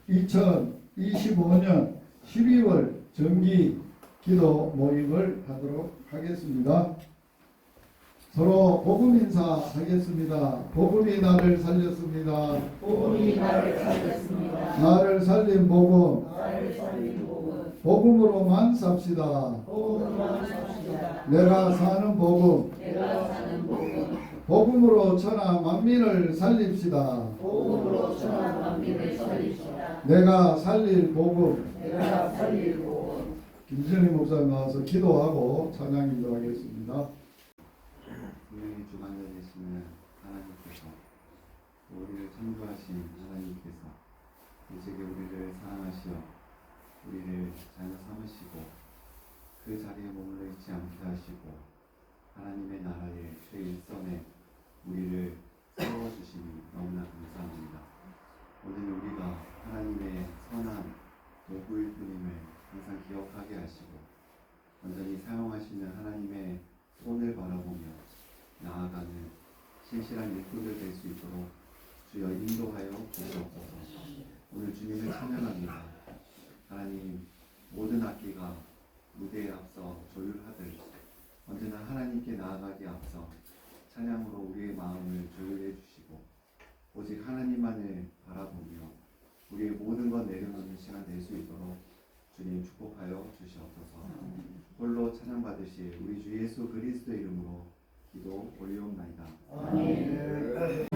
2025년 12월 정기 기도 모임을 하도록 하겠습니다. 서로 복음 인사하겠습니다. 복음이 나를 살렸습니다. 복음이 나를 살렸습니다. 나를 살린 복음. 나를 살린 복음. 복음으로만 삽시다. 복음으로만 삽시다. 내가 사는 복음. 내가 사는 복음. 복음으로 천하 만민을 살립시다. 복음으로 천하 만민을 살립시다. 내가 살릴 복음. 내가 살릴 복음. 김진희 목사 나와서 기도하고 찬양 인도하겠습니다. 분명히 주관자 되시는 하나님께서 우리를 창조하신 하나님께서 이제 우리를 사랑하시어 우리를 자녀 삼으시고 그 자리에 머물러 있지 않게 하시고 하나님의 나라의 최일선에 우리를 세워주시니 너무나 감사합니다. 오늘 우리가 하나님의 선한 도구일 뿐임을 항상 기억하게 하시고 완전히 사용하시는 하나님의 손을 바라보며 나아가는 신실한 일꾼들 될 수 있도록 주여 인도하여 주시옵소서. 오늘 주님을 찬양합니다. 하나님, 모든 악기가 무대에 앞서 조율하듯 언제나 하나님께 나아가기 앞서 찬양으로 우리의 마음을 조율해 주시고 오직 하나님만을 바라보며 우리의 모든 것 내려놓는 시간 될 수 있도록 주님 축복하여 주시옵소서. 홀로 찬양받으실 우리 주 예수 그리스도의 이름으로 기도 올리옵나이다. 아멘.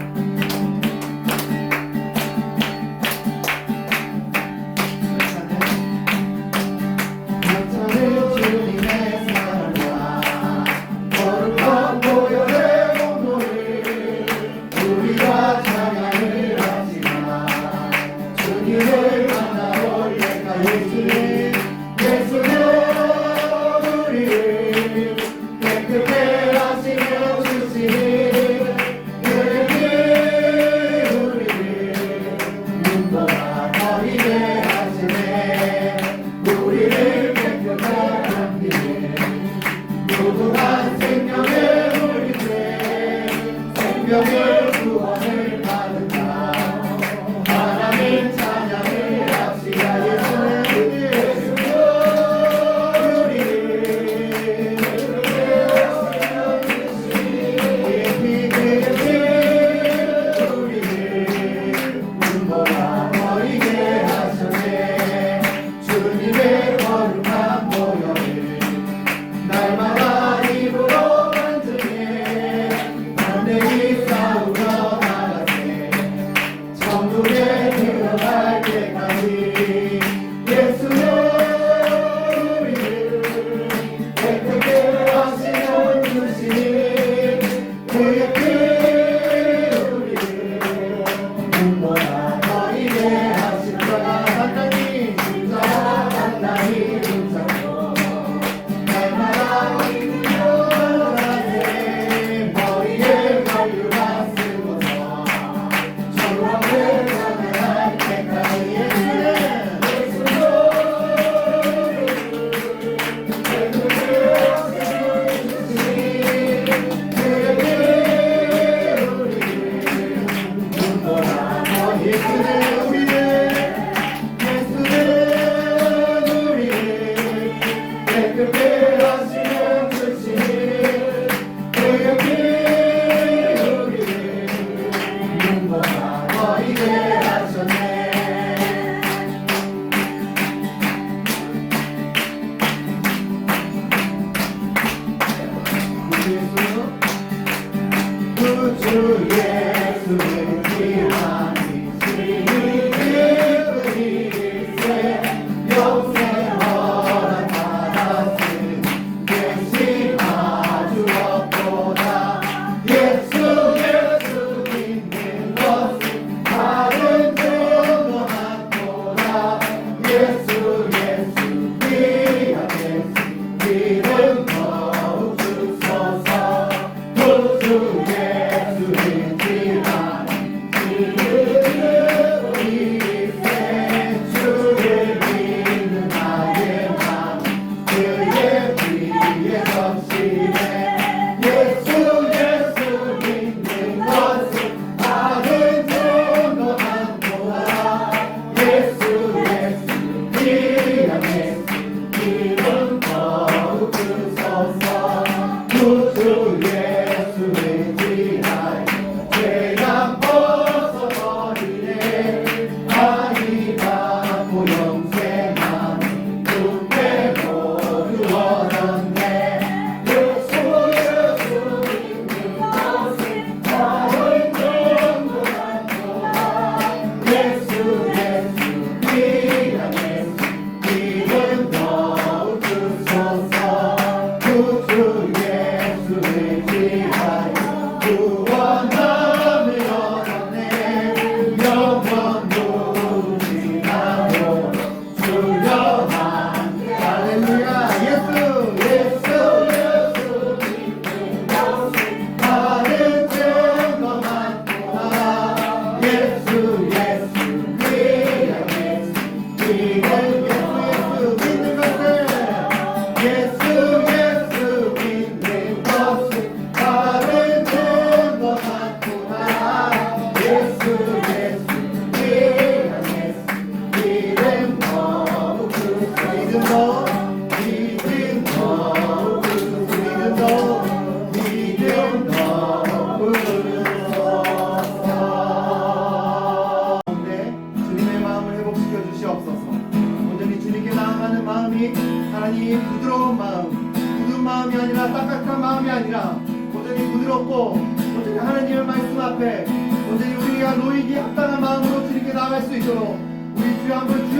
없고 온전히 하나님의 말씀 앞에 온전히 우리가 노이기 합당한 마음으로 주님께 나아갈 수 있도록 우리 주여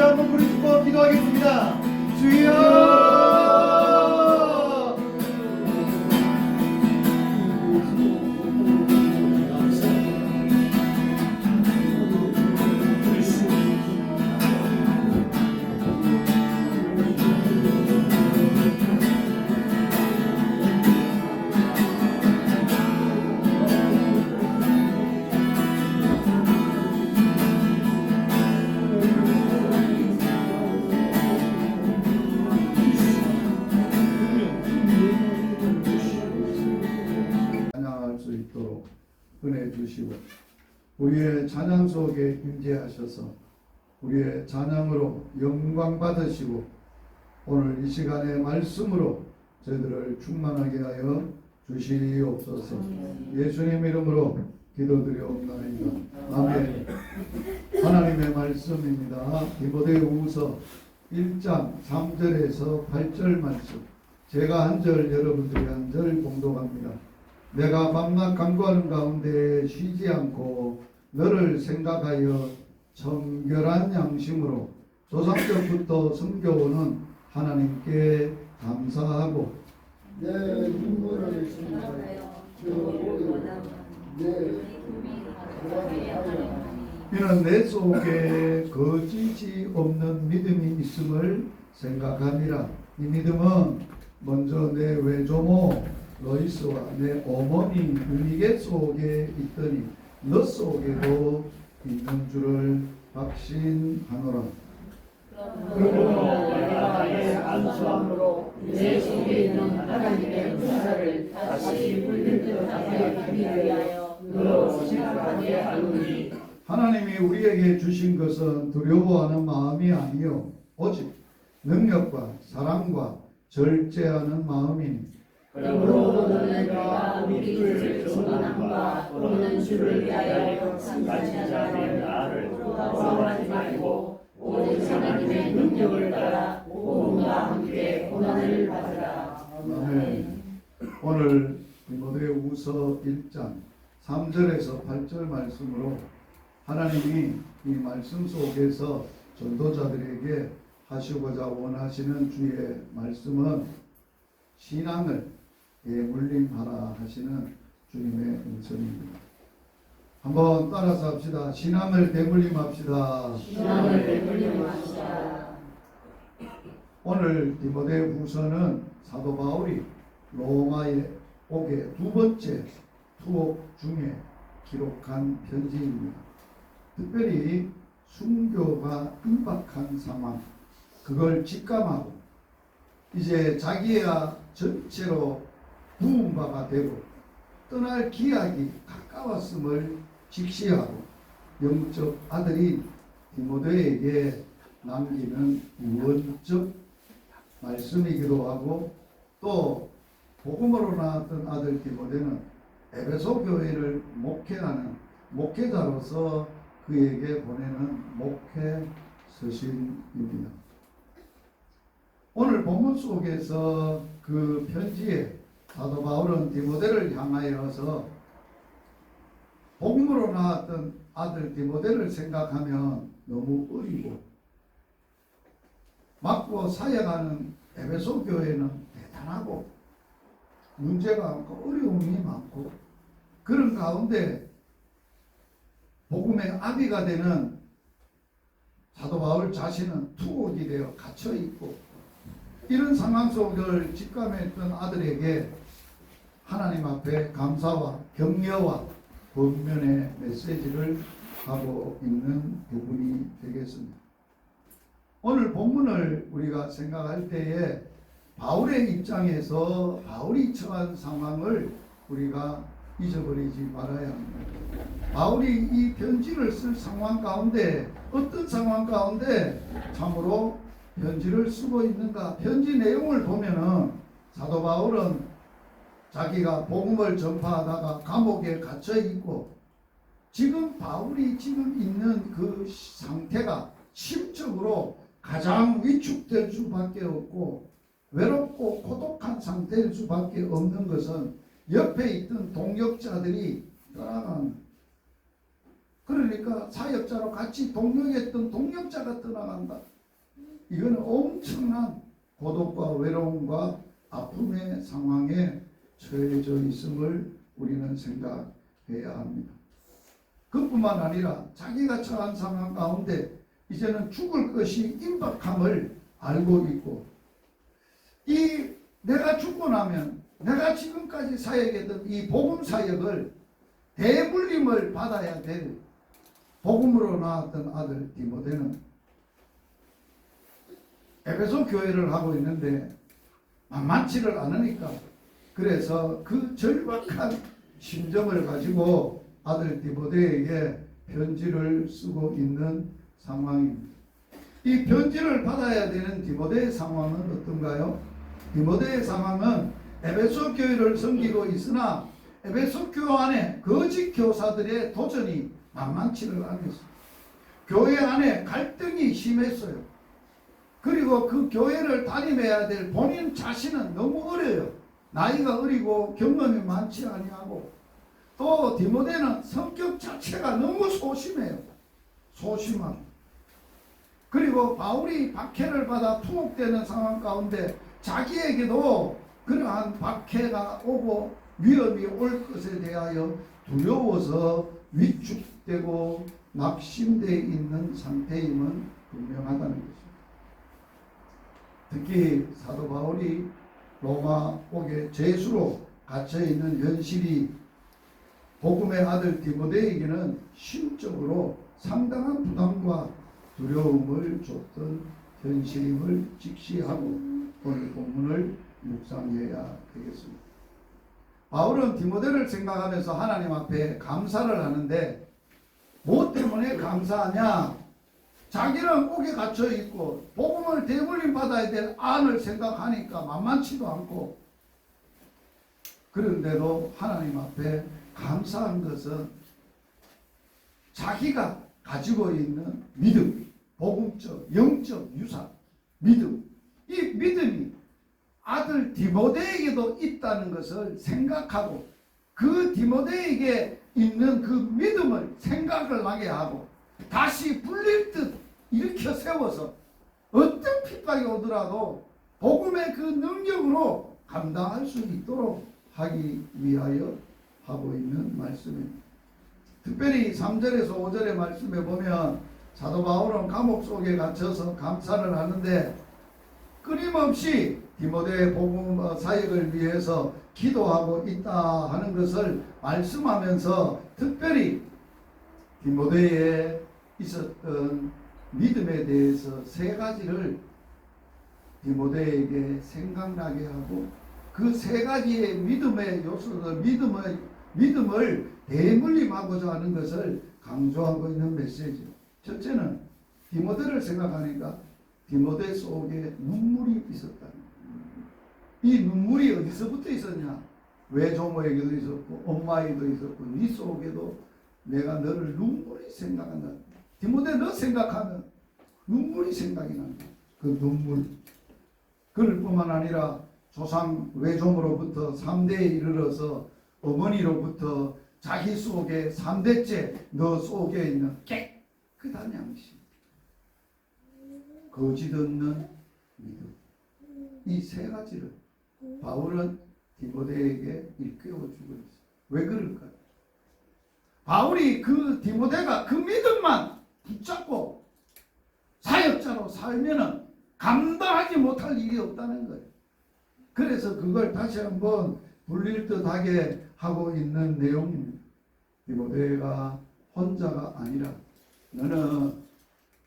한번 부르짖고 기도하겠습니다. 주여! 찬양할 수 있도록 은혜 주시고 우리의 찬양 속에 임재하셔서 우리의 찬양으로 영광 받으시고 오늘 이 시간의 말씀으로 저희들을 충만하게 하여 주시옵소서. 예수님 이름으로 기도드리옵나이다. 아멘. 하나님의 말씀입니다. 디모데후서 1장 3절에서 8절 말씀. 제가 한 절, 여러분들이 한 절 봉독합니다. 내가 밤낮 간구하는 가운데 쉬지 않고 너를 생각하여 정결한 양심으로 조상적부터 섬겨오는 하나님께 감사하고 내 눈물을 생각하여 주 보기를 내 구원하여 이는 내 속에 거짓이 없는 믿음이 있음을 생각함이라. 이 믿음은 먼저 내 외조모 로이스와 내 어머니 유니게 속에 있더니 너 속에도 있는 줄을 확신하노라. 그러므로 내가 내 안수함으로 내 속에 있는 하나님의 역사를 다시 불릴듯하게 하기 위하여 너로 생각하게 하노니 하나님이 우리에게 주신 것은 두려워하는 마음이 아니요 오직 능력과 사랑과 절제하는 마음이니. 그러므로 내가 우리 주를 전한과 또는 주를 위하여 상관하지 않은 나를 부러워하지 말고 오직 하나님의 능력을 따라 복음과 함께 고난을 받으라. 아멘. 오늘 디모데후서 1장 3절에서 8절 말씀으로 하나님이 이 말씀 속에서 전도자들에게 하시고자 원하시는 주의 말씀은 신앙을 대물림하라 하시는 주님의 음성입니다. 한번 따라서 합시다. 신앙을 대물림합시다. 신앙을 되물림합시다. 오늘 디모데후서는 사도 바울이 로마에 오게 두 번째 투옥 중에 기록한 편지입니다. 특별히 순교가 임박한 상황, 그걸 직감하고 이제 자기야 전체로 부은 바가 되고 떠날 기약이 가까웠음을 직시하고 영적 아들이 디모데에게 남기는 유언적 말씀이기도 하고 또 복음으로 나왔던 아들 디모데는 에베소 교회를 목회하는 목회자로서 그에게 보내는 목회 서신입니다. 오늘 본문 속에서 그 편지에 사도 바울은 디모데를 향하여서 복음으로 나왔던 아들 디모데를 생각하면 너무 어리고 맞고 사역하는 에베소 교회는 대단하고 문제가 많고 어려움이 많고 그런 가운데 복음의 아비가 되는 사도 바울 자신은 투옥이 되어 갇혀 있고 이런 상황 속을 직감했던 아들에게 하나님 앞에 감사와 격려와 권면의 메시지를 하고 있는 부분이 되겠습니다. 오늘 본문을 우리가 생각할 때에 바울의 입장에서 바울이 처한 상황을 우리가 잊어버리지 말아야 합니다. 바울이 이 편지를 쓸 상황 가운데 어떤 상황 가운데 참으로 편지를 쓰고 있는가? 편지 내용을 보면은 사도 바울은 자기가 복음을 전파하다가 감옥에 갇혀 있고 지금 바울이 지금 있는 그 상태가 심적으로 가장 위축될 수밖에 없고 외롭고 고독한 상태일 수밖에 없는 것은 옆에 있던 동역자들이 떠나간, 그러니까 사역자로 같이 동역했던 동역자가 떠나간다. 이거는 엄청난 고독과 외로움과 아픔의 상황에 처해져 있음을 우리는 생각해야 합니다. 그뿐만 아니라 자기가 처한 상황 가운데 이제는 죽을 것이 임박함을 알고 있고, 이 내가 죽고 나면 내가 지금까지 사역했던 이 복음 사역을 대물림을 받아야 될 복음으로 나왔던 아들 디모데는 에베소 교회를 하고 있는데 만만치를 않으니까, 그래서 그 절박한 심정을 가지고 아들 디모데에게 편지를 쓰고 있는 상황입니다. 이 편지를 받아야 되는 디모데의 상황은 어떤가요? 디모데의 상황은 에베소 교회를 섬기고 있으나 에베소 교회 안에 거짓 교사들의 도전이 만만치를 않았어요. 교회 안에 갈등이 심했어요. 그리고 그 교회를 담임해야 될 본인 자신은 너무 어려요. 나이가 어리고 경험이 많지 아니하고, 또 디모데는 성격 자체가 너무 소심해요. 소심하고. 그리고 바울이 박해를 받아 투옥되는 상황 가운데 자기에게도 그러한 박해가 오고 위험이 올 것에 대하여 두려워서 위축되고 낙심되어 있는 상태임은 분명하다는 것입니다. 특히 사도 바울이 로마 옥에 죄수로 갇혀있는 현실이 복음의 아들 디모데에게는 심적으로 상당한 부담과 두려움을 줬던 현실임을 직시하고 오늘 본문을 묵상해야 되겠습니다. 바울은 디모데를 생각하면서 하나님 앞에 감사를 하는데, 무엇 때문에 감사하냐? 자기는 옥에 갇혀 있고 복음을 대물림 받아야 될 안을 생각하니까 만만치도 않고, 그런데도 하나님 앞에 감사한 것은 자기가 가지고 있는 믿음, 복음적, 영적 유산, 믿음, 이 믿음이 아들 디모데에게도 있다는 것을 생각하고, 그 디모데에게 있는 그 믿음을 생각을 나게 하고 다시 불릴 듯 일으켜 세워서 어떤 핍박이 오더라도 복음의 그 능력으로 감당할 수 있도록 하기 위하여 하고 있는 말씀입니다. 특별히 3절에서 5절의 말씀에 보면 사도 바울은 감옥 속에 갇혀서 감사를 하는데 끊임없이 디모데의 복음 사역을 위해서 기도하고 있다 하는 것을 말씀하면서, 특별히 디모데에 있었던 믿음에 대해서 세 가지를 디모데에게 생각나게 하고, 그 세 가지의 믿음의 요소들, 믿음을 대물림하고자 하는 것을 강조하고 있는 메시지. 첫째는 디모데를 생각하니까 디모데 속에 눈물이 있었다는 거예요. 이 눈물이 어디서부터 있었냐? 외조모에게도 있었고 엄마에게도 있었고 네 속에도 내가 너를 눈물이 생각한다. 디모데 너 생각하면 눈물이 생각이 난다. 그 눈물. 그럴 뿐만 아니라 조상 외조모로부터 3대에 이르러서 어머니로부터 자기 속에 3대째 너 속에 있는 깨끗한 양심, 거짓 없는 믿음, 이 세 가지를 바울은 디모데에게 일깨워주고 있어요. 왜 그럴까요? 바울이 그 디모데가 그 믿음만 붙잡고 사역자로 살면은 감당하지 못할 일이 없다는 거예요. 그래서 그걸 다시 한번 불릴 듯하게 하고 있는 내용입니다. 디모데가 혼자가 아니라 너는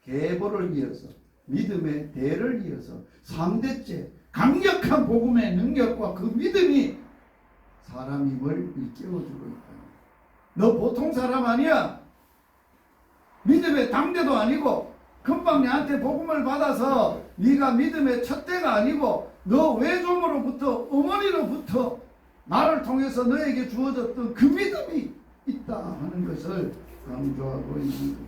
계보를 이어서 믿음의 대를 이어서 3대째 강력한 복음의 능력과 그 믿음이 사람임을 일깨워주고 있다. 너 보통 사람 아니야. 믿음의 당대도 아니고 금방 내한테 복음을 받아서 네가 믿음의 첫대가 아니고 너 외조모로부터 어머니로부터 나를 통해서 너에게 주어졌던 그 믿음이 있다 하는 것을 강조하고 있습니다.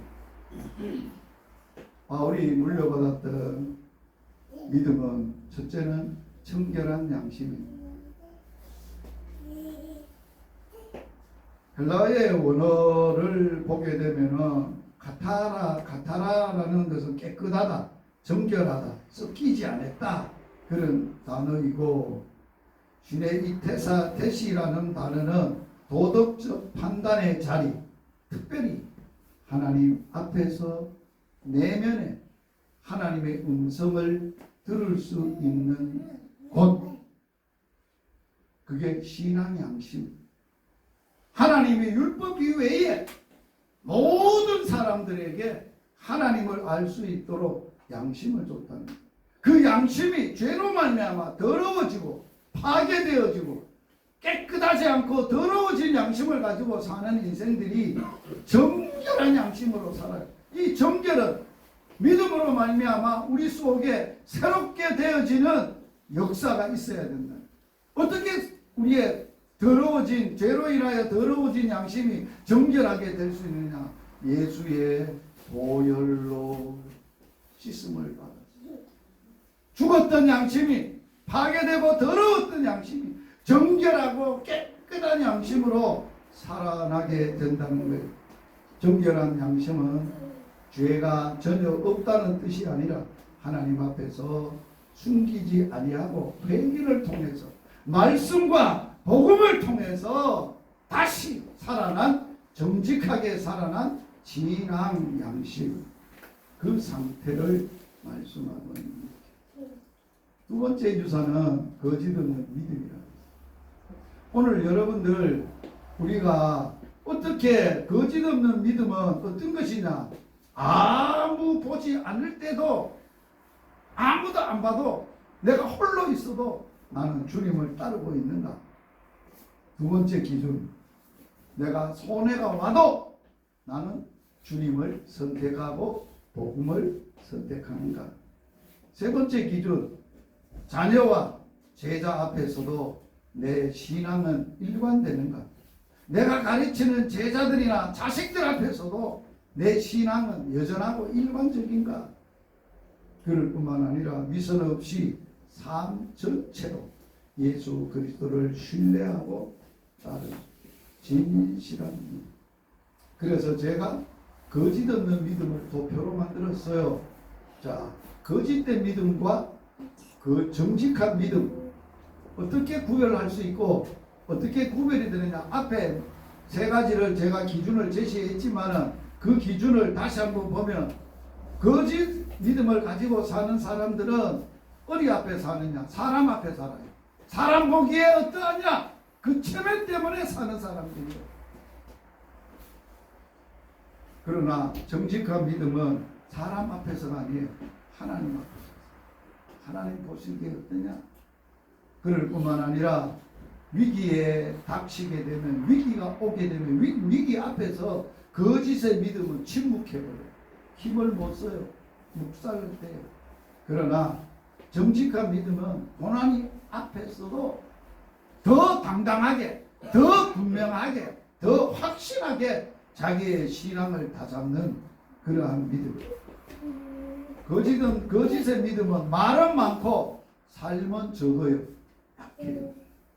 바울이 물려받았던 믿음은 첫째는 청결한 양심입니다. 헬라어의 원어를 보게 되면은 카타라라는 것은 깨끗하다, 정결하다, 섞이지 않았다 그런 단어이고, 슈네이테시라는 단어는 도덕적 판단의 자리, 특별히 하나님 앞에서 내면에 하나님의 음성을 들을 수 있는 곳, 그게 신앙 양심. 하나님의 율법 이외에 모든 사람들에게 하나님을 알 수 있도록 양심을 줬다는 거예요. 그 양심이 죄로 말미암아 더러워지고 파괴되어지고 깨끗하지 않고 더러워진 양심을 가지고 사는 인생들이 정결한 양심으로 살아요. 이 정결은 믿음으로 말미암아 우리 속에 새롭게 되어지는 역사가 있어야 된다. 어떻게 우리의 더러워진, 죄로 인하여 더러워진 양심이 정결하게 될 수 있느냐? 예수의 보혈로 씻음을 받았어요. 죽었던 양심이, 파괴되고 더러웠던 양심이 정결하고 깨끗한 양심으로 살아나게 된다는 거예요. 정결한 양심은 죄가 전혀 없다는 뜻이 아니라 하나님 앞에서 숨기지 아니하고 회개를 통해서 말씀과 복음을 통해서 다시 살아난, 정직하게 살아난 진앙 양심, 그 상태를 말씀하고 있습니다. 두 번째 유산은 거짓 없는 믿음이라고 했습니다. 오늘 여러분들, 우리가 어떻게 거짓 없는 믿음은 어떤 것이냐? 아무 보지 않을 때도, 아무도 안 봐도 내가 홀로 있어도 나는 주님을 따르고 있는가? 두 번째 기준, 내가 손해가 와도 나는 주님을 선택하고 복음을 선택하는가? 세 번째 기준, 자녀와 제자 앞에서도 내 신앙은 일관되는가? 내가 가르치는 제자들이나 자식들 앞에서도 내 신앙은 여전하고 일관적인가? 그럴 뿐만 아니라 위선 없이 삶 전체로 예수 그리스도를 신뢰하고 따르는 진실한 믿음. 그래서 제가 거짓 없는 믿음을 도표로 만들었어요. 자, 거짓된 믿음과 그 정직한 믿음, 어떻게 구별할 수 있고 어떻게 구별이 되느냐? 앞에 세 가지를 제가 기준을 제시했지만은 그 기준을 다시 한번 보면, 거짓 믿음을 가지고 사는 사람들은 어디 앞에 사느냐? 사람 앞에 살아요. 사람 보기에 어떠하냐? 그 체면 때문에 사는 사람들이에요. 그러나 정직한 믿음은 사람 앞에서가 아니에요. 하나님 앞에서. 하나님 보시기에 어떠냐? 그럴 뿐만 아니라 위기에 닥치게 되면, 위기가 오게 되면 위기 앞에서 거짓의 믿음은 침묵해버려요. 힘을 못 써요. 묵살을 떼요. 그러나 정직한 믿음은 고난이 앞에서도 더 당당하게, 더 분명하게, 더 확실하게 자기의 신앙을 다잡는 그러한 믿음. 거짓의 믿음은 말은 많고 삶은 적어요. 약해요.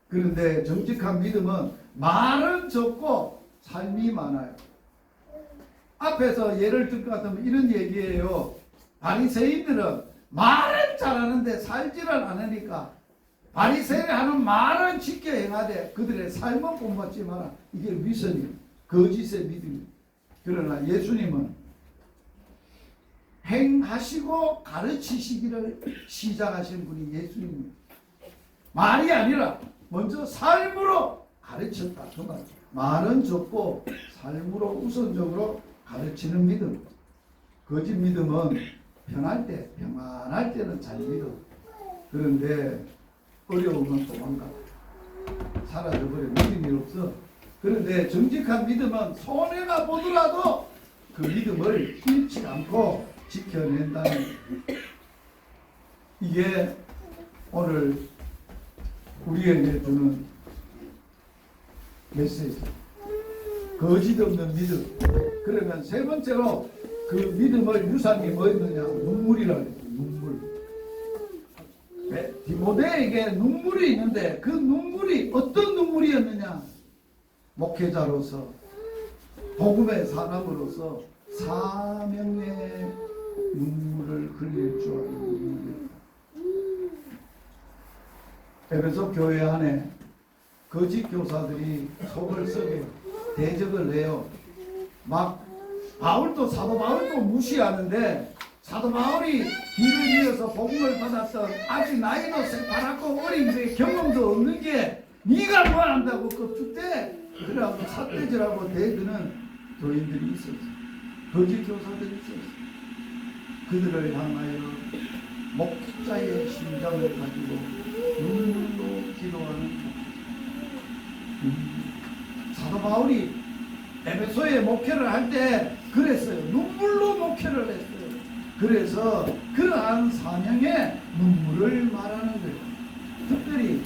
그런데 정직한 믿음은 말은 적고 삶이 많아요. 앞에서 예를 들 것 같으면 이런 얘기예요. 바리새인들은 말은 잘하는데 살지를 않으니까 바리새인이 하는 말은 지켜 행하되 그들의 삶은 본받지 마라. 이게 위선이에요. 거짓의 믿음이에요. 그러나 예수님은 행하시고 가르치시기를 시작하신 분이 예수님입니다. 말이 아니라 먼저 삶으로 가르쳤다. 그 말. 말은 적고 삶으로 우선적으로 가르치는 믿음. 거짓 믿음은 편할 때, 평안할 때는 잘 믿어. 그런데 어려우면 도망가. 사라져버려. 믿음이 없어. 그런데 정직한 믿음은 손해가 보더라도 그 믿음을 잃지 않고 지켜낸다는 거예요. 이게 오늘 우리에게 주는 메시지. 거짓 없는 믿음. 그러면 세 번째로 그 믿음의 유산이 뭐였느냐? 눈물이라고 했어요. 눈물. 디모데에게 눈물이 있는데 그 눈물이 어떤 눈물이었느냐? 목회자로서 복음의 사람으로서 사명의 눈물을 흘릴 줄 아는 눈물이었다. 에베소 교회 안에 거짓 교사들이 속을 썩여 대적을 내요. 막 바울도 사도 바울도 무시하는데 사도 바울이 길을 이어서 복음을 받았던 아직 나이도 새파랗고 어린 데 경험도 없는 게 네가 뭐 한다고 껍죽대 그래갖고 삿대질하고 대드는 교인들이 있었어. 거짓 교사들이 있었어. 그들을 향하여 목자의 심장을 가지고 눈물로 기도하는 사도 바울이 에베소에 목회를 할 때 그랬어요. 눈물로 목회를 했어요. 그래서 그러한 사명의 눈물을 말하는 거예요. 특별히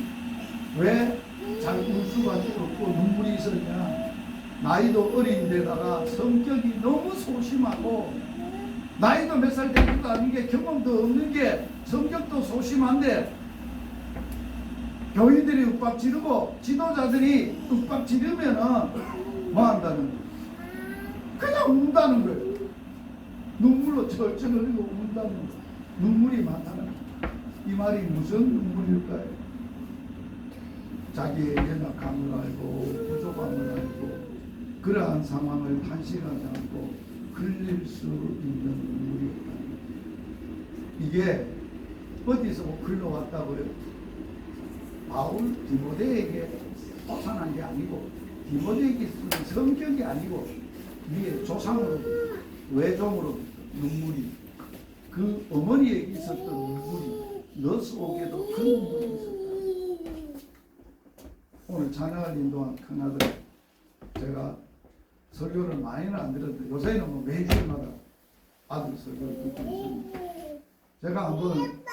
왜 잘 울 수밖에 없고 눈물이 있었냐? 나이도 어린 데다가 성격이 너무 소심하고 나이도 몇 살 되지도 않은 게 경험도 없는 게 성격도 소심한데 교인들이 윽박 지르고 지도자들이 윽박 지르면은 뭐 한다는 거예요? 그냥 운다는 거예요. 눈물로 철철 흘리고 운다는 거예요. 눈물이 많다는 거예요. 이 말이 무슨 눈물일까요? 자기의 연약함을 알고 부족함을 알고 그러한 상황을 탄식하지 않고 흘릴 수 있는 눈물이었다. 이게 어디서 흘러왔다고요? 바울 디모데에게 솟아난 게 아니고 디모데에게 쓰는 성격이 아니고 위에 조상으로부터 외종으로부터 눈물이 그 어머니에게 있었던 눈물이 너 속에도 그 눈물이 있었다. 오늘 찬양을 인도한 큰아들 제가 설교를 많이는 안 들었는데 요새는 뭐 매주마다 아들 설교를 듣고 있습니다. 제가 한번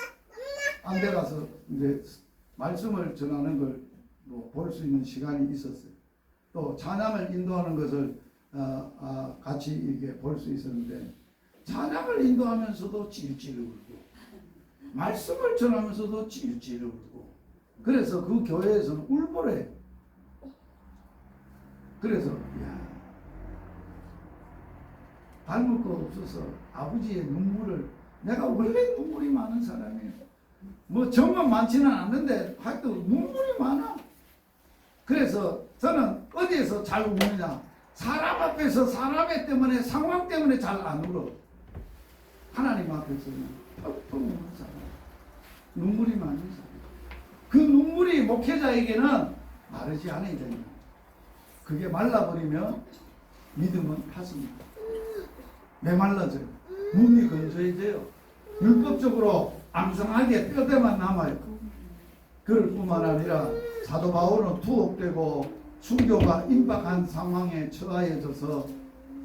안대 가서 이제 말씀을 전하는 걸 뭐 볼 수 있는 시간이 있었어요. 또 찬양을 인도하는 것을 같이 이렇게 볼 수 있었는데 찬양을 인도하면서도 찔찔 울고 말씀을 전하면서도 찔찔 울고 그래서 그 교회에서는 울보래. 그래서 야 닮을 거 없어서 아버지의 눈물을 내가 원래 눈물이 많은 사람이에요. 뭐 정말 많지는 않는데 하여튼 눈물이 많아. 그래서 저는 어디에서 잘 우느냐? 사람 앞에서 사람의 때문에 상황 때문에 잘 안 울어. 하나님 앞에서는 펑펑 우는 사람, 눈물이 많은 사람. 그 눈물이 목회자에게는 마르지 않아야 됩니다. 그게 말라버리면 믿음은 타습니다. 메말라져요. 몸이 건조해져요. 율법적으로 암상하게 뼈대만 남아요. 그럴 뿐만 아니라 사도 바울은 투옥되고 순교가 임박한 상황에 처하여져서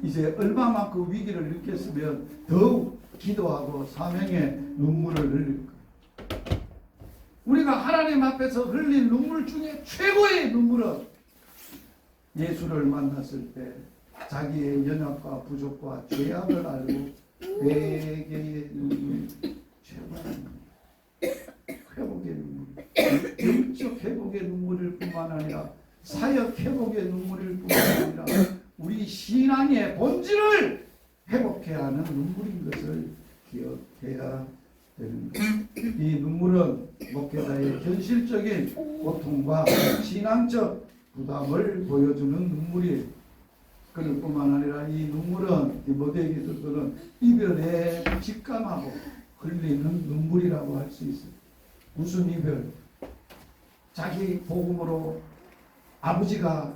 이제 얼마만큼 위기를 느꼈으면 더욱 기도하고 사명의 눈물을 흘릴 거예요. 우리가 하나님 앞에서 흘린 눈물 중에 최고의 눈물은 예수를 만났을 때 자기의 연약과 부족과 죄악을 알고 회개의 눈물이 최고의 눈물, 회복의 눈물, 영적 회복의 눈물일 뿐만 아니라 사역 회복의 눈물일 뿐만 아니라 우리 신앙의 본질을 회복해야 하는 눈물인 것을 기억해야 되는 것. 이 눈물은 목회자의 현실적인 고통과 신앙적 부담을 보여주는 눈물이에요. 그럴 뿐만 아니라 이 눈물은 디모데에게 있어서는 이별에 직감하고 흘리는 눈물이라고 할 수 있어요. 무슨 이별? 자기 복음으로 아버지가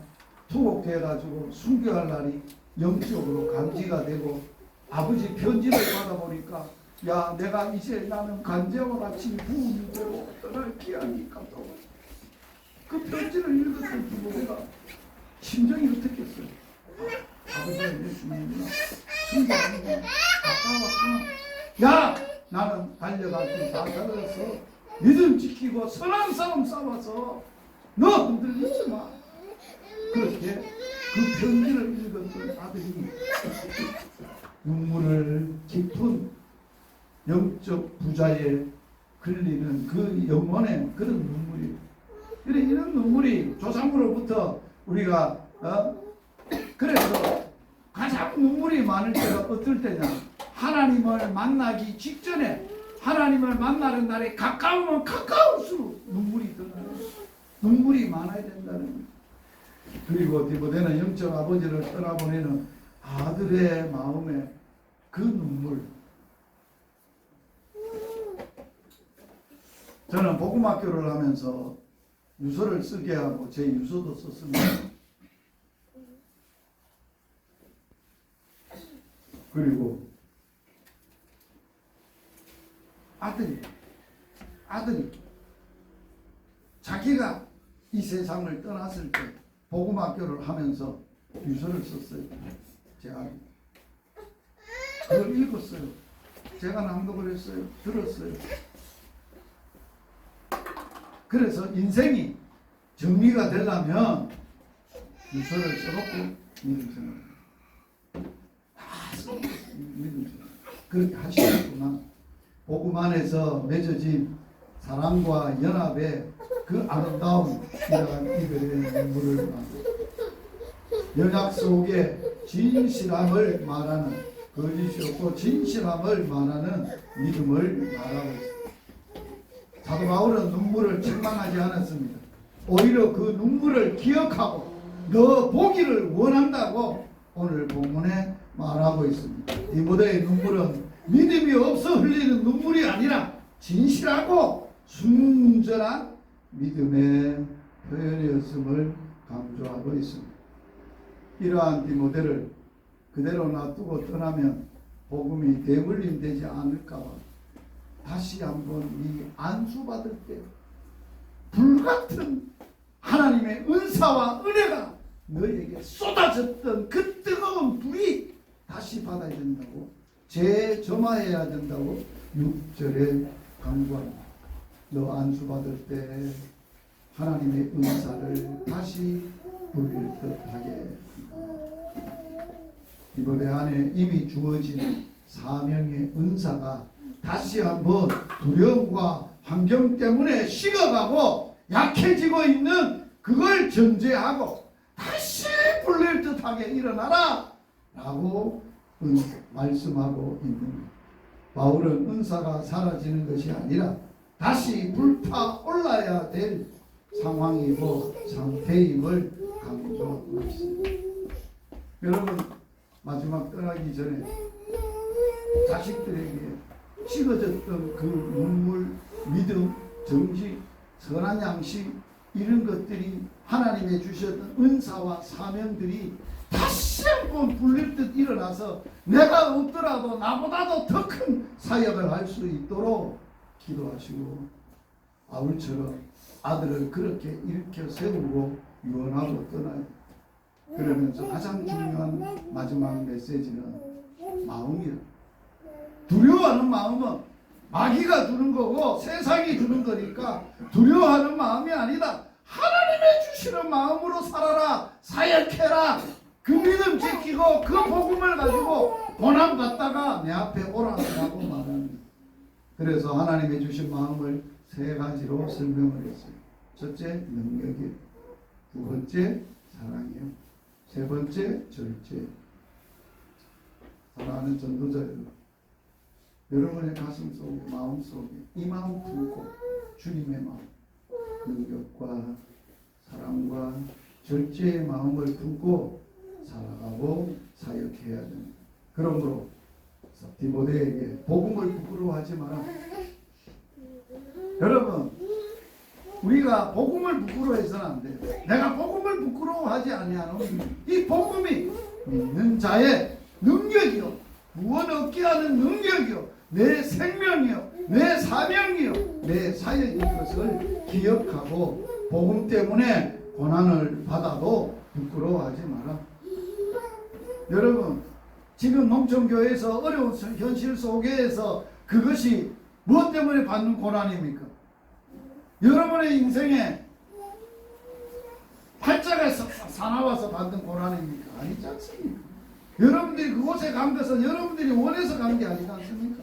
투옥돼가지고 순교할 날이 영적으로 감지가 되고 아버지 편지를 받아보니까 야 내가 이제 나는 간제와 같이 부흥이 되고 떠날 기한이 가까워. 그 편지를 읽었을 때 디모데가 심정이 어떻겠어요? 아버지가 예수님이구나 순교하는구나 가까웠구나. 야 나는 달려가기 다 달려서 믿음 지키고 선한 싸움 싸워서 너 흔들리지 마. 그렇게 그 편지를 읽었던 아들이 눈물을 깊은 영적 부자에 흘리는 그 영혼의 그런 눈물이. 이런 눈물이 조상으로부터 우리가 그래서 가장 눈물이 많을 때가 어떨 때냐? 하나님을 만나기 직전에, 하나님을 만나는 날에 가까우면 가까울수록 눈물이 더 나요. 눈물이 많아야 된다는 거예요. 그리고 디모데는 영적 아버지를 떠나보내는 아들의 마음에 그 눈물. 저는 복음학교를 하면서 유서를 쓰게 하고 제 유서도 썼습니다. 그리고 아들이 자기가 이 세상을 떠났을 때 복음학교를 하면서 유서를 썼어요. 제 아들. 그걸 읽었어요. 제가 낭독을 했어요. 들었어요. 그래서 인생이 정리가 되려면 유서를 써놓고 믿음 생활. 다 써놓고 믿음 생활. 그렇게 하시겠구나. 복음 안에서 맺어진 사랑과 연합의 그 아름다운 이러한 이들의 눈물을 연약 속에 진실함을 말하는, 거짓이 없고 진실함을 말하는 믿음을 말하고 있습니다. 사도 바울은 눈물을 책망하지 않았습니다. 오히려 그 눈물을 기억하고 너 보기를 원한다고 오늘 본문에 말하고 있습니다. 디모데의 눈물은 믿음이 없어 흘리는 눈물이 아니라 진실하고 순전한 믿음의 표현이었음을 강조하고 있습니다. 이러한 디모데를 그대로 놔두고 떠나면 복음이 대물림 되지 않을까 봐 다시 한번 이 안수받을 때 불같은 하나님의 은사와 은혜가 너에게 쏟아졌던 그 뜨거운 불이 다시 받아야 된다고, 재점화해야 된다고 6절에 강조합니다. 너 안수받을 때 하나님의 은사를 다시 누릴 듯하게. 디모데 안에 이미 주어진 사명의 은사가 다시 한번 두려움과 환경 때문에 식어가고 약해지고 있는 그걸 전제하고 다시 불릴 듯하게 일어나라 라고 말씀하고 있는 거예요. 바울은 은사가 사라지는 것이 아니라 다시 불타올라야 될 상황이고 상태임을 강조하고 있습니다. 여러분, 마지막 떠나기 전에 자식들에게 식어졌던 그 눈물, 믿음, 정직, 선한 양식, 이런 것들이 하나님의 주셨던 은사와 사명들이 다시 한번 불릴 듯 일어나서 내가 없더라도 나보다도 더 큰 사역을 할 수 있도록 기도하시고, 바울처럼 아들을 그렇게 일으켜 세우고 유언하고 떠나요. 그러면서 가장 중요한 마지막 메시지는 마음이에요. 두려워하는 마음은 마귀가 주는 거고 세상이 주는 거니까 두려워하는 마음이 아니다. 하나님의 주시는 마음으로 살아라, 사역해라. 그 믿음 지키고 그 복음을 가지고 고난 받다가 내 앞에 오라고 말합니다. 그래서 하나님의 주신 마음을 세 가지로 설명을 했어요. 첫째, 능력이에요. 두 번째, 사랑이에요. 세 번째, 절제. 사랑하는 전도자 여러분의 가슴 속에, 마음 속에 이 마음 품고 주님의 마음, 능력과 사랑과 절제의 마음을 품고 살아가고 사역해야 됩니다. 그러므로 디모데에게 복음을 부끄러워하지 마라. 여러분, 우리가 복음을 부끄러워해서는 안 돼요. 내가 복음을 부끄러워하지 아니하는 이 복음이 믿는 자의 능력이요, 구원 얻게 하는 능력이요, 내 생명이요, 내 사명이요, 내 사역인 것을 기억하고 복음 때문에 고난을 받아도 부끄러워하지 마라. 여러분, 지금 농촌교회에서 어려운 현실 속에서 그것이 무엇 때문에 받는 고난입니까? 여러분의 인생에 팔자가 사나워서 받는 고난입니까? 아니지 않습니까? 여러분들이 그곳에 간 것은 여러분들이 원해서 간 게 아니지 않습니까?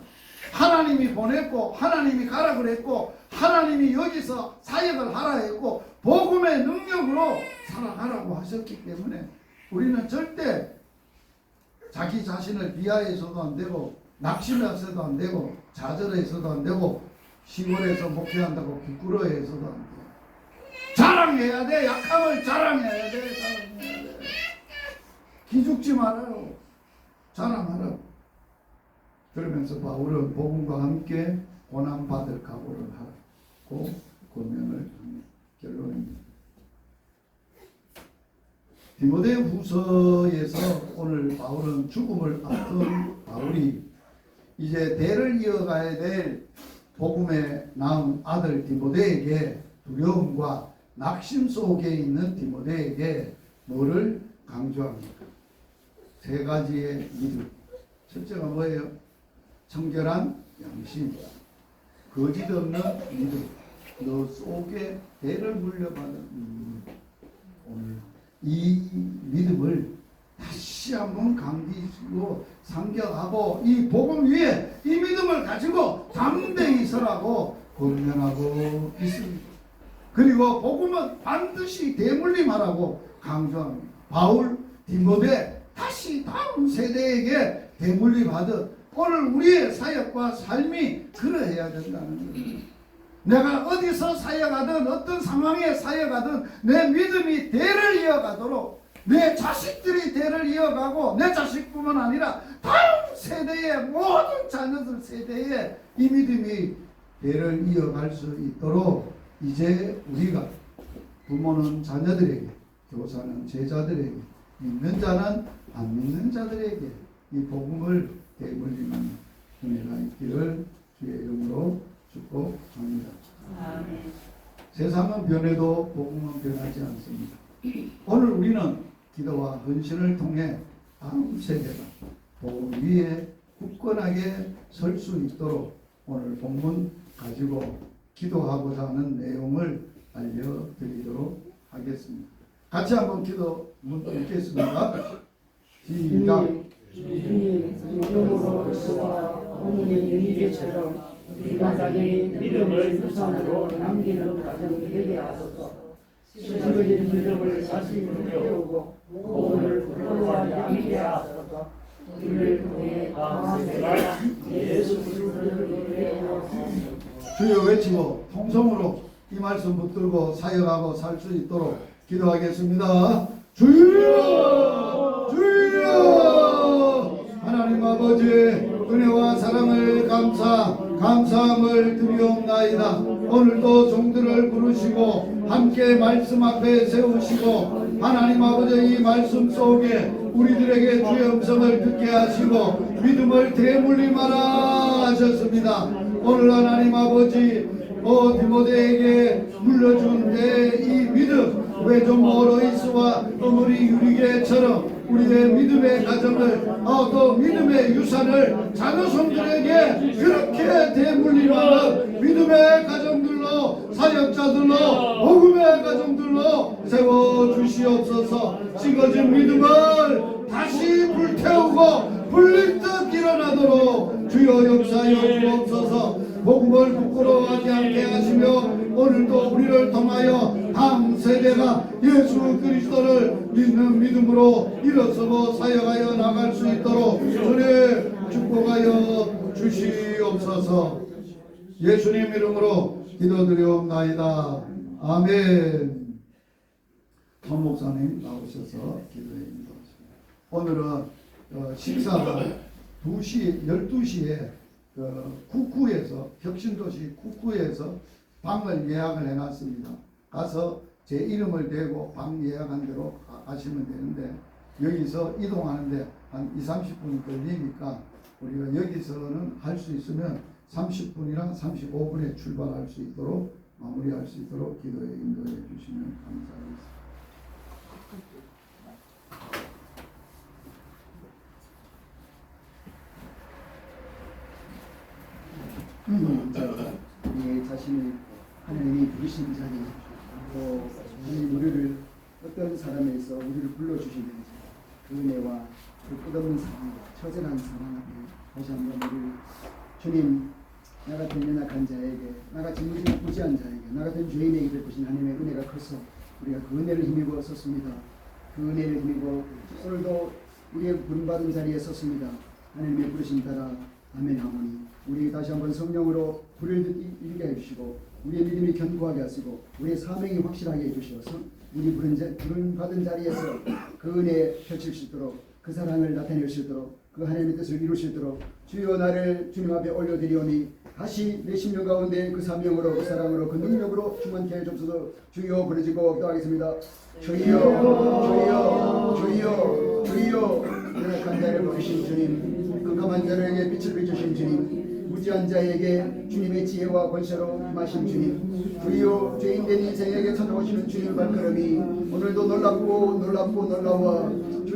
하나님이 보냈고 하나님이 가라 그랬고 하나님이 여기서 사역을 하라 했고 복음의 능력으로 살아가라고 하셨기 때문에 우리는 절대 자기 자신을 비하해서도 안 되고 낙심해서도 안 되고 좌절해서도 안 되고 시골에서 목회한다고 부끄러워해서도 안 돼요. 자랑해야 돼. 약함을 자랑해야 돼. 자랑해야 돼. 기죽지 말아요. 자랑하라. 그러면서 바울은 복음과 함께 고난받을 각오를 하고 권면을 합니다. 결론입니다. 디모데후서에서 오늘 바울은 죽음을 앞둔 바울이 이제 대를 이어가야 될 복음의 낳은 아들 디모데에게 두려움과 낙심 속에 있는 디모데에게 뭐를 강조합니까? 세 가지의 믿음. 첫째가 뭐예요? 청결한 양심, 거짓 없는 믿음, 너 속에 대를 물려받은 오늘 이 믿음을 다시 한번 강기시고 상격하고 이 복음 위에 이 믿음을 가지고 담대히 서라고 권면하고 있습니다. 그리고 복음은 반드시 대물림하라고 강조합니다. 바울, 디모데 다시 다음 세대에게 대물림하듯 오늘 우리의 사역과 삶이 그러해야 된다는 거예요. 내가 어디서 사역하든 어떤 상황에 사역하든 내 믿음이 대를 이어가도록 내 자식들이 대를 이어가고 내 자식뿐만 아니라 다음 세대의 모든 자녀들 세대에 이 믿음이 대를 이어갈 수 있도록 이제 우리가 부모는 자녀들에게 교사는 제자들에게 믿는 자는 안 믿는 자들에게 이 복음을 대물림하는 은혜가 있기를 주의 이름으로 축복합니다. 아멘. 세상은 변해도 복음은 변하지 않습니다. 오늘 우리는 기도와 헌신을 통해 다음 세대가 복음 위에 굳건하게 설 수 있도록 오늘 본문 가지고 기도하고자 하는 내용을 알려드리도록 하겠습니다. 같이 한번 기도 읽겠습니다. 시작. 주님, 믿음으로 주와 어머니 유리처럼 우리가 자기 믿음을 유산으로 남기는 가정이 되게 하소서. 시들인 믿음을 자신으로 배우고 복음을 부러워하지 않게 하소서. 우리를 통해 다음 세대가 예수 그리스도를 위하옵소서. 주여 외치고 통성으로 이 말씀 붙들고 사역하고 살 수 있도록 기도하겠습니다. 주여! 주여! 하나님 아버지 은혜와 사랑을 감사함을 드리옵나이다. 오늘도 종들을 부르시고 함께 말씀 앞에 세우시고 하나님 아버지 이 말씀 속에 우리들에게 주의 음성을 듣게 하시고 믿음을 대물림하라 하셨습니다. 오늘 하나님 아버지 디모데에게 물려준 내 이 믿음 외좀 모로이스와 어머니 유리게처럼 우리의 믿음의 가정을 또 믿음의 유산을 자녀손들에게 그렇게 대물림하는 믿음의 가정들로 사역자들로 복음의 가정들로 세워주시옵소서. 식어진 믿음을 다시 불태우고 불릴 듯 일어나도록 주여 역사하여 주옵소서. 복음을 부끄러워하지 않게 하시며 오늘도 우리를 통하여 다음 세대가 예수 그리스도를 믿는 믿음으로 일어서고 사역하여 나갈 수 있도록 주님 축복하여 주시옵소서. 예수님 이름으로 기도드리옵나이다. 아멘. 전 목사님 나오셔서 기도해 주십시오. 오늘은 식사가 12시에 쿠쿠에서 혁신도시 쿠쿠에서 방을 예약을 해놨습니다. 가서 제 이름을 대고 방 예약한 대로 가시면 되는데 여기서 이동하는데 한 20-30분 걸리니까 우리가 여기서는 할 수 있으면 30분이나 35분에 출발할 수 있도록 마무리할 수 있도록 기도에 인도해 주시면 감사하겠습니다. 우리 자신을 하나님이 부르신 자리 또 하나님 우리를 어떤 사람에서 우리를 불러주시는지 그 은혜와 그 끝없는 사랑과 처절한 사랑 앞에 다시 한번 우리를 주님, 나 같은 연약한 자에게, 나같이 무지한 자에게, 나 같은 죄인에게 베푸신 하나님의 은혜가 커서 우리가 그 은혜를 힘입어 섰습니다. 그 은혜를 힘입어 오늘도 우리의 부름받은 자리에 섰습니다. 하나님의 부르심 따라 아멘 하오니 우리 다시 한번 성령으로 불을 일게 해주시고 우리의 믿음이 견고하게 하시고 우리의 사명이 확실하게 해주셔서 우리 부름받은 자리에서 그 은혜 펼칠 수 있도록 그 사랑을 나타낼 수 있도록 그 하나님의 뜻을 이룰 수 있도록 주여 나를 주님 앞에 올려드리오니 다시 내 심령 가운데 그 사명으로 그 사랑으로 그 능력으로 충만케 해주옵소서. 주여 부르짖고 기도하겠습니다. 주여 주여 주여 주여 연약한 자를 부르신 주님, 깜깜한 자에게 빛을 비추신 주님, 무지한 자에게 주님의 지혜와 권세로 임하신 주님, 주여 죄인된 인생에게 찾아오시는 주님 발걸음이 오늘도 놀라워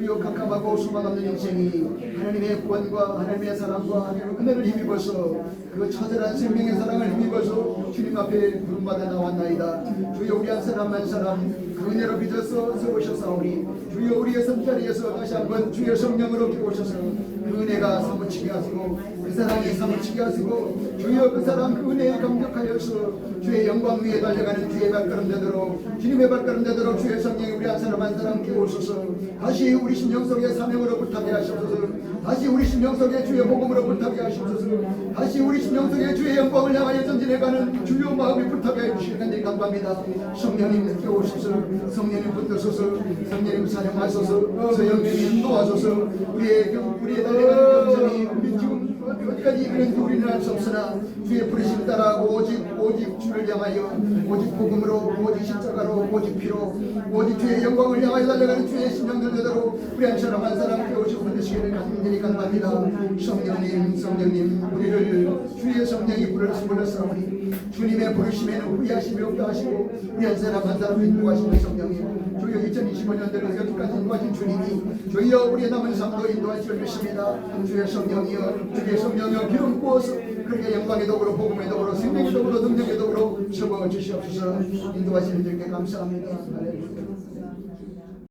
주여 캄캄하고 수만 없는 인생이 하나님의 구원과 하나님의 사랑과 하나님의 은혜를 힘입어서 그 처절한 생명의 사랑을 힘입어서 주님 앞에 부름받아 나왔나이다. 주여 우리 한 사람 한 사람 그 은혜로 빚어서 세우셨사오니 주여 우리의 손자리에서 다시 한번 주의 성령으로 깨우셔서 그 은혜가 사무치게 하시고 그 사랑이 사무치게 하시고 주여 그 사랑 그 은혜에 감격하여서 주의 영광 위에 달려가는 주의 발걸음 되도록 주님의 발걸음 되도록 주의 성령이 우리 한 사람 한 사람 깨우셔서 다시 우리 심령 속에 사명으로 불타게 하시옵소서. 다시 우리 심령 속에 주의 복음으로 불타게 하시옵소서. 다시 우리 심령 속에 주의 영광을 향하여 전진해가는 주요 마음이 불타게 해주시는 간절히 감사합니다. 성령님 깨우셔서 성령님 붙드소서. 성령님 사용하소서. 성령님 도와소서. 우리의 달려가는 경전이 우리 지금 어디까지 이르는지 우리는 알 수 없으나 주의 부르심 따라 오직 주를 향하여 오직 복음으로 오직 십자가로 오직 피로 오직 주의 영광을 향하여 달려가는 주의 심령들 되도록 우리 한 사람 한 사람 깨우시고 만드시기를 간절히 간구합니다. 성령님 우리를 주의 성령이 불렀사오니 주님의 부르심에는 후회하심이 없다 하시고 우리 한 사람 한 사람 인도하시는 성령님 주여 2025년대로 여기까지 인도하신 주님이 주여 우리의 남은 삶도 인도하시길 믿습니다. 주의 성령이여 기름 부어서 그렇게 영광의 도구로 복음의 도구로 생명의 도구로 능력의 도구로 세워 주시옵소서. 인도하시는 분께 감사합니다. 할렐루야.